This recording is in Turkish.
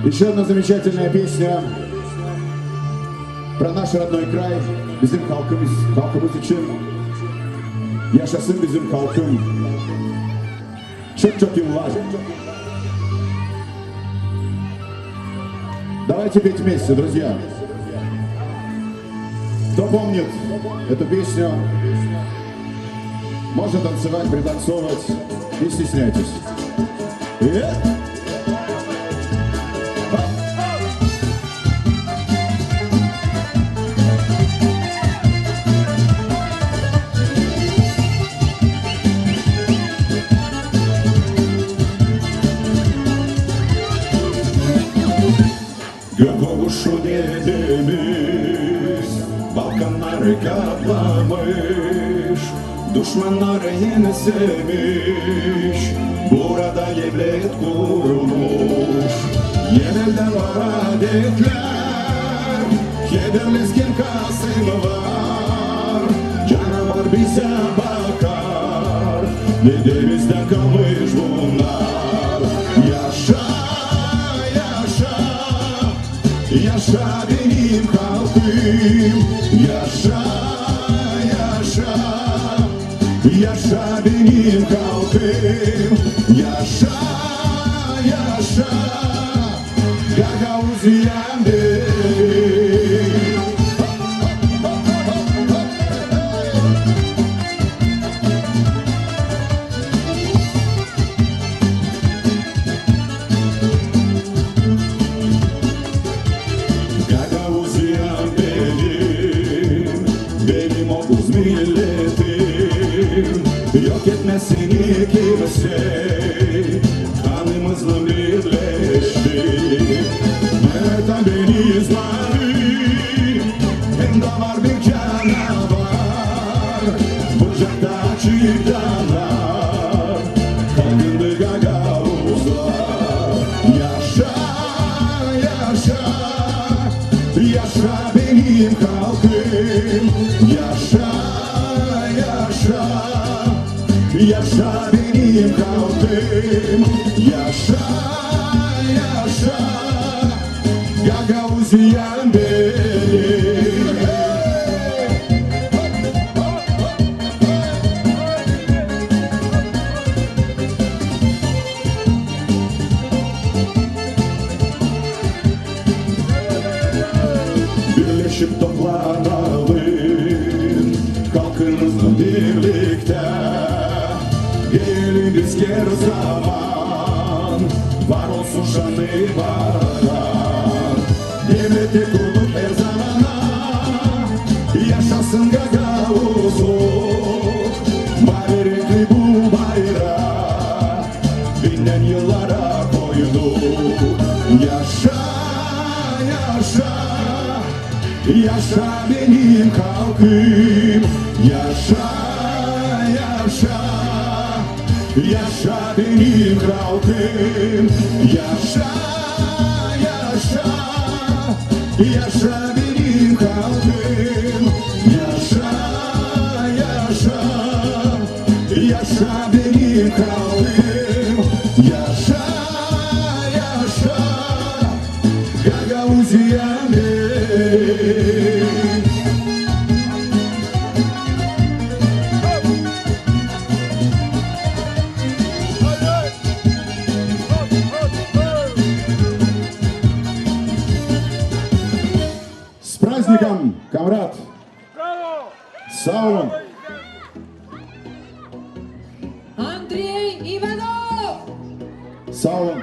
Еще одна замечательная песня про наш родной край, bizim halkımız için. Yaşasın bizim halkım. Çok yıllar. Давайте петь вместе, друзья. Кто помнит эту песню, можно танцевать, пританцовывать, не стесняйтесь. Gökokuşu dedemiz Balkanları kaplamış Düşmanları yenilsemiş Burada devlet kurulmuş Yenilden var adetler Kederleskin Kasım var Canavar bize bakar Dedemizden kalmış bunlar Yaşa Yaşa benim halkım, yaşa, yaşa, yaşa benim halkım, yaşa, yaşa, Gagavuz yendi. Yok etmesini kimse kanımızla birleşti. Mehmet abiniz var, hem de var bir canavar. Bucakta çıkanlar, kalkındı Gagavuzlar. Yaşa, yaşa, yaşa benim halkım, yaşa, yaşa. Yaşa benim halkım, yaşa, yaşa, Gagavuz yendi. Birleşip toplanalım, kalkınızla birlikte. Geliniz her zaman, var olsun şanlı baran. Devleti kurduk her zamana, yaşasın Gagavuzluk. Bayrekli bu bayrak, binden yıllara koyduk. Yaşa, yaşa, yaşa benim halkım, yaşa, yaşa. Yaşa benim halkım, yaşa, yaşa, yaşa benim halkım, yaşa, yaşa, yaşa benim halkım, yaşa, yaşa, Gagavuz yendi. С праздником, комрад! Sağ olun. Андрей Иванов! Sağ olun.